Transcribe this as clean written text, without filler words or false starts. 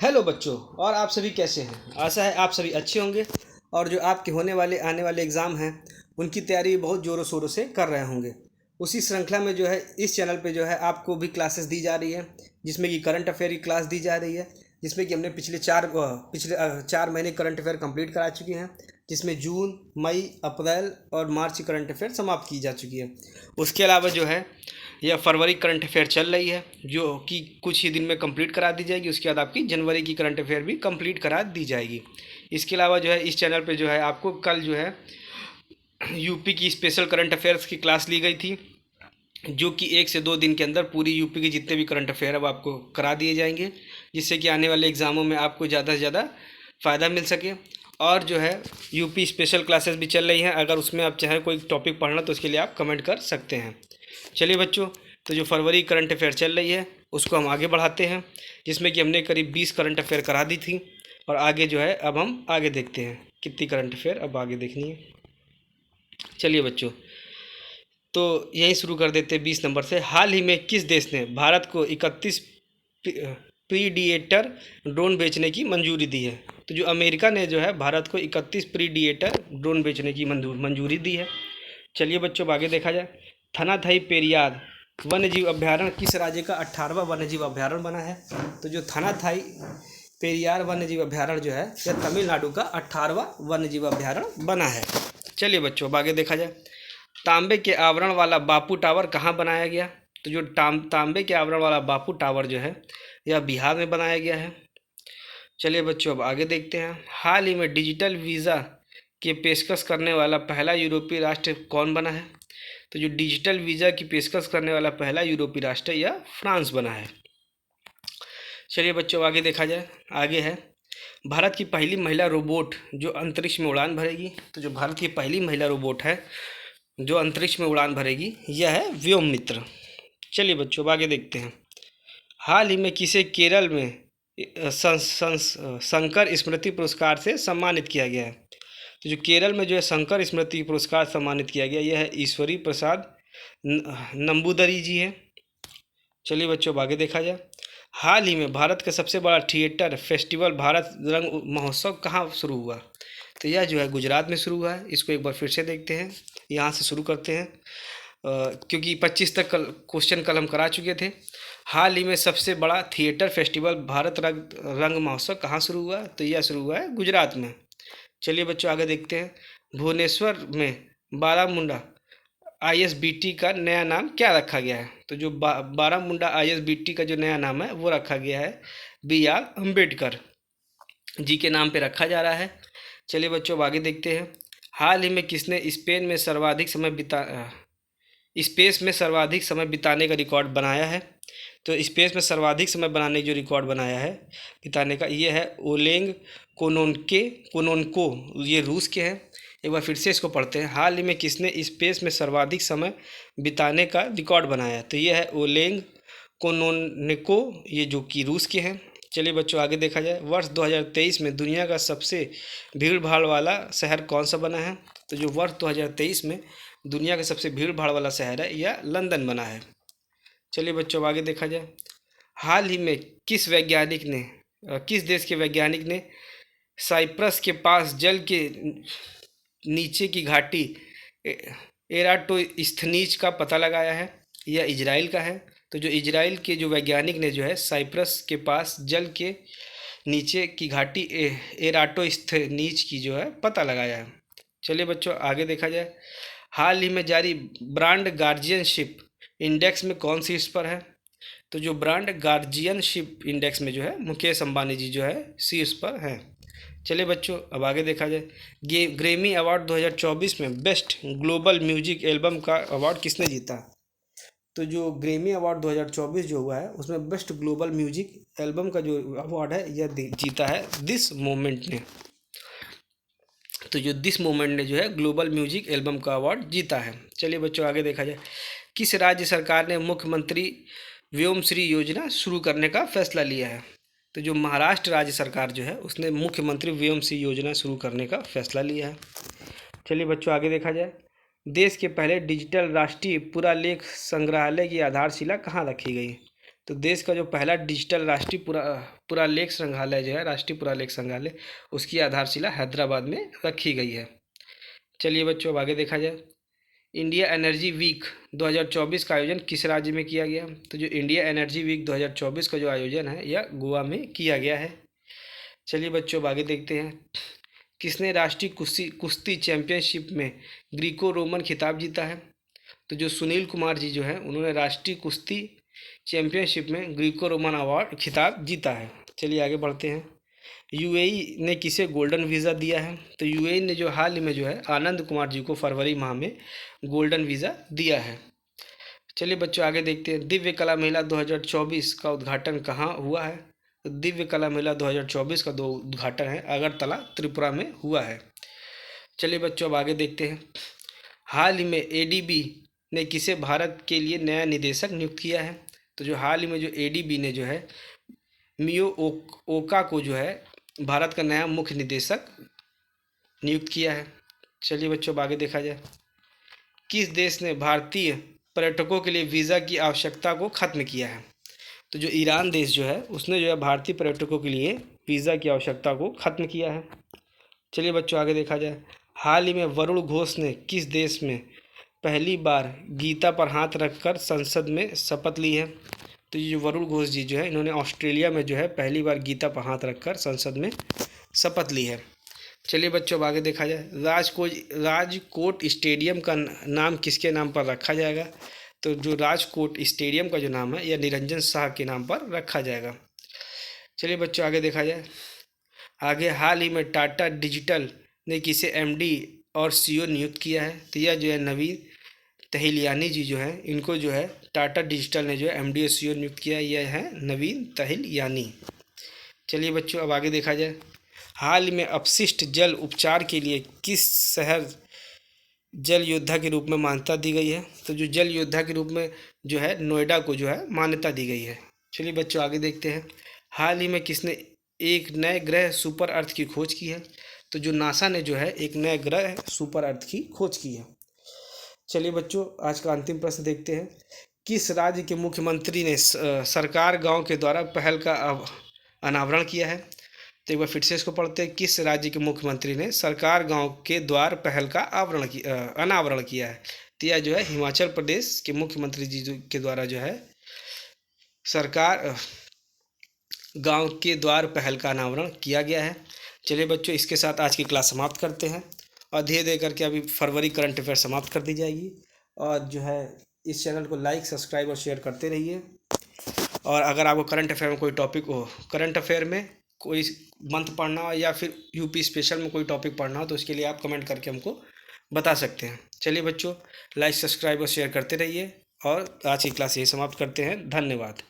Hello बच्चों। और आप सभी कैसे हैं? आशा है आप सभी अच्छे होंगे और जो आपके आने वाले एग्ज़ाम हैं उनकी तैयारी बहुत ज़ोरों शोरों से कर रहे होंगे। उसी श्रृंखला में जो है इस चैनल पे जो है आपको भी क्लासेस दी जा रही है, जिसमें कि करंट अफेयर की क्लास दी जा रही है, जिसमें कि हमने पिछले 4 महीने करंट अफेयर कंप्लीट करा चुके हैं, जिसमें जून, मई, अप्रैल और मार्च की करंट अफेयर समाप्त की जा चुकी है। उसके अलावा जो है यह फरवरी करंट अफेयर चल रही है, जो कि कुछ ही दिन में कंप्लीट करा दी जाएगी। उसके बाद आपकी जनवरी की करंट अफेयर भी कंप्लीट करा दी जाएगी। इसके अलावा जो है इस चैनल पे जो है आपको कल जो है यूपी की स्पेशल करंट अफेयर्स की क्लास ली गई थी, जो कि 1 से 2 दिन के अंदर पूरी यूपी के जितने भी करंट अफेयर है वो आपको करा दिए जाएंगे, जिससे कि आने वाले एग्ज़ामों में आपको ज़्यादा से ज़्यादा फ़ायदा मिल सके। और जो है यूपी स्पेशल क्लासेस भी चल रही हैं, अगर उसमें आप चाहें कोई टॉपिक पढ़ना तो उसके लिए आप कमेंट कर सकते हैं। चलिए बच्चों, तो जो फरवरी करंट अफेयर चल रही है उसको हम आगे बढ़ाते हैं, जिसमें कि हमने करीब 20 करंट अफेयर करा दी थी। और आगे जो है अब हम आगे देखते हैं कितनी करंट अफेयर अब आगे देखनी है। चलिए बच्चों, तो यहीं शुरू कर देते हैं 20 नंबर से। हाल ही में किस देश ने भारत को 31 प्रीडिएटर ड्रोन बेचने की मंजूरी दी है? तो जो अमेरिका ने जो है भारत को 31 प्रीडिएटर ड्रोन बेचने की मंजूरी दी है। चलिए बच्चों, अब आगे देखा जाए। थनाथई पेरियार वन्यजीव अभ्यारण्य किस राज्य का 18वां वन्यजीव अभ्यारण्य बना है? तो जो थनाथई पेरियार वन्यजीव अभ्यारण्य जो है यह तमिलनाडु का 18वां वन्यजीव अभ्यारण्य बना है। चलिए बच्चों, अब आगे देखा जाए। तांबे के आवरण वाला बापू टावर कहाँ बनाया गया? तो जो तांबे के आवरण वाला बापू टावर जो है यह बिहार में बनाया गया है। चलिए बच्चों, अब आगे देखते हैं। हाल ही में डिजिटल वीज़ा की पेशकश करने वाला पहला यूरोपीय राष्ट्र कौन बना है? तो जो डिजिटल वीज़ा की पेशकश करने वाला पहला यूरोपीय राष्ट्र यह फ्रांस बना है। चलिए बच्चों, आगे देखा जाए। आगे है भारत की पहली महिला रोबोट जो अंतरिक्ष में उड़ान भरेगी। तो जो भारत की पहली महिला रोबोट है जो अंतरिक्ष में उड़ान भरेगी यह है व्योममित्र। चलिए बच्चों, अब आगे देखते हैं। हाल ही में किसे केरल में शंकर स्मृति पुरस्कार से सम्मानित किया गया है? तो जो केरल में जो है शंकर स्मृति पुरस्कार सम्मानित किया गया यह है ईश्वरी प्रसाद नंबूदरी जी है। चलिए बच्चों, अब आगे देखा जाए। हाल ही में भारत का सबसे बड़ा थिएटर फेस्टिवल भारत रंग महोत्सव कहाँ शुरू हुआ? तो यह जो है गुजरात में शुरू हुआ है। इसको एक बार फिर से देखते हैं, यहाँ से शुरू करते हैं, क्योंकि 25 तक क्वेश्चन कल हम करा चुके थे। हाल ही में सबसे बड़ा थिएटर फेस्टिवल भारत रंग महोत्सव कहाँ शुरू हुआ? तो यह शुरू हुआ है गुजरात में। चलिए बच्चों, आगे देखते हैं। भुवनेश्वर में बारामुंडा आईएसबीटी का नया नाम क्या रखा गया है? तो जो बारामुंडा आईएसबीटी का जो नया नाम है वो रखा गया है BR अम्बेडकर जी के नाम पे रखा जा रहा है। चलिए बच्चों, अब आगे देखते हैं। हाल ही में किसने स्पेस में सर्वाधिक समय बिताने का रिकॉर्ड बनाया है? तो स्पेस में सर्वाधिक समय बनाने का जो रिकॉर्ड बनाया है बिताने का ये है ओलेंग कोनोन्को, ये रूस के हैं। एक बार फिर से इसको पढ़ते हैं। हाल ही में किसने स्पेस में सर्वाधिक समय बिताने का रिकॉर्ड बनाया? तो ये है ओलेंग कोनोन्को, ये जो कि रूस के हैं। चलिए बच्चों, आगे देखा जाए। वर्ष 2023 में दुनिया का सबसे भीड़ भाड़ वाला शहर कौन सा बना है? तो जो वर्ष 2023 में दुनिया का सबसे भीड़ भाड़ वाला शहर है यह लंदन बना है। चलिए बच्चों, अब आगे देखा जाए। हाल ही में किस देश के वैज्ञानिक ने साइप्रस के पास जल के नीचे की घाटी एराटोस्थनीज का पता लगाया है? यह इजराइल का है। तो जो इजराइल के जो वैज्ञानिक ने जो है साइप्रस के पास जल के नीचे की घाटी एराटोस्थनीज की जो है पता लगाया है। चलिए बच्चों, आगे देखा जाए। हाल ही में जारी ब्रांड गार्जियनशिप इंडेक्स में कौन शीर्ष पर है? तो जो ब्रांड गार्जियनशिप इंडेक्स में जो है मुकेश अंबानी जी जो है शीर्ष पर हैं। चलिए बच्चों, अब आगे देखा जाए। ग्रैमी अवार्ड 2024 में बेस्ट ग्लोबल म्यूजिक एल्बम का अवार्ड किसने जीता? तो जो ग्रैमी अवार्ड 2024 जो हुआ है उसमें बेस्ट ग्लोबल म्यूजिक एल्बम का जो अवार्ड है यह जीता है दिस मोमेंट ने। तो जो दिस मोमेंट ने जो है ग्लोबल म्यूजिक एल्बम का अवार्ड जीता है। चलिए बच्चों, आगे देखा जाए। किस राज्य सरकार ने मुख्यमंत्री व्योमश्री योजना शुरू करने का फैसला लिया है? तो जो महाराष्ट्र राज्य सरकार जो है उसने मुख्यमंत्री व्योमश्री योजना शुरू करने का फैसला लिया है। चलिए बच्चों, आगे देखा जाए। देश के पहले डिजिटल राष्ट्रीय पुरालेख संग्रहालय की आधारशिला कहाँ रखी गई? तो देश का जो पहला डिजिटल राष्ट्रीय पुरालेख संग्रहालय जो है, राष्ट्रीय पुरालेख संग्रहालय, उसकी आधारशिला हैदराबाद में रखी गई है। चलिए बच्चों, अब आगे देखा जाए। इंडिया एनर्जी वीक 2024 का आयोजन किस राज्य में किया गया? तो जो इंडिया एनर्जी वीक 2024 का जो आयोजन है यह गोवा में किया गया है। चलिए बच्चों, अब आगे देखते हैं। किसने राष्ट्रीय कुश्ती चैंपियनशिप में ग्रीको रोमन खिताब जीता है? तो जो सुनील कुमार जी जो है, उन्होंने राष्ट्रीय कुश्ती चैंपियनशिप में ग्रीको रोमन अवार्ड खिताब जीता है। चलिए आगे बढ़ते हैं। यूएई ने किसे गोल्डन वीज़ा दिया है? तो यूएई ने जो हाल ही में जो है आनंद कुमार जी को फरवरी माह में गोल्डन वीज़ा दिया है। चलिए बच्चों, आगे देखते हैं। दिव्य कला मेला 2024 का उद्घाटन कहाँ हुआ है? तो दिव्य कला मेला 2024 का उद्घाटन है अगरतला, त्रिपुरा में हुआ है। चलिए बच्चों, अब आगे देखते हैं। हाल ही में एडीबी ने किसे भारत के लिए नया निदेशक नियुक्त किया है? तो जो हाल ही में जो एडीबी ने जो है मियो ओका को जो है भारत का नया मुख्य निदेशक नियुक्त किया है। चलिए बच्चों, अब आगे देखा जाए। किस देश ने भारतीय पर्यटकों के लिए वीज़ा की आवश्यकता को खत्म किया है? तो जो ईरान देश जो है, उसने जो है भारतीय पर्यटकों के लिए वीज़ा की आवश्यकता को खत्म किया है। चलिए बच्चों, आगे देखा जाए। हाल ही में वरुण घोष ने किस देश में पहली बार गीता पर हाथ रखकर संसद में शपथ ली है? तो ये जो वरुण घोष जी जो है, इन्होंने ऑस्ट्रेलिया में जो है पहली बार गीता पर हाथ रखकर संसद में शपथ ली है। चलिए बच्चों, अब आगे देखा जाए। राजकोट स्टेडियम का नाम किसके नाम पर रखा जाएगा? तो जो राजकोट स्टेडियम का जो नाम है यह निरंजन शाह के नाम पर रखा जाएगा। चलिए बच्चों, आगे देखा जाए। आगे हाल ही में टाटा डिजिटल ने किसे एमडी और सीईओ नियुक्त किया है? तो यह जो है नवीन तहिलियानी जी जो है, इनको जो है टाटा डिजिटल ने जो है एमडी और सीईओ नियुक्त किया है। यह है नवीन तहिलियानी। चलिए बच्चों, अब आगे देखा जाए। हाल ही में अपशिष्ट जल उपचार के लिए किस शहर जल योद्धा के रूप में मान्यता दी गई है? तो जो जल योद्धा के रूप में जो है नोएडा को जो है मान्यता दी गई है। चलिए बच्चों, आगे देखते हैं। हाल ही में किसने एक नए ग्रह सुपर अर्थ की खोज की है? तो जो नासा ने जो है एक नए ग्रह सुपर अर्थ की खोज की है। चलिए बच्चों, आज का अंतिम प्रश्न देखते हैं। किस राज्य के मुख्यमंत्री ने सरकार गांव के द्वारा पहल का अनावरण किया है? तो एक बार फिर से इसको पढ़ते हैं। किस राज्य के मुख्यमंत्री ने सरकार गांव के द्वार पहल का अनावरण किया है? तो यह जो है हिमाचल प्रदेश के मुख्यमंत्री जी के द्वारा जो है सरकार गांव के द्वार पहल का अनावरण किया गया है। चलिए बच्चों, इसके साथ आज की क्लास समाप्त करते हैं और धीरे धीरे करके अभी फरवरी करंट अफेयर समाप्त कर दी जाएगी। और जो है इस चैनल को लाइक, सब्सक्राइब और शेयर करते रहिए। और अगर आपको करंट अफेयर में कोई टॉपिक हो, करंट अफेयर में कोई मंथ पढ़ना हो या फिर यूपी स्पेशल में कोई टॉपिक पढ़ना हो, तो उसके लिए आप कमेंट करके हमको बता सकते हैं। चलिए बच्चों, लाइक, सब्सक्राइब और शेयर करते रहिए और आज की क्लास यही समाप्त करते हैं। धन्यवाद।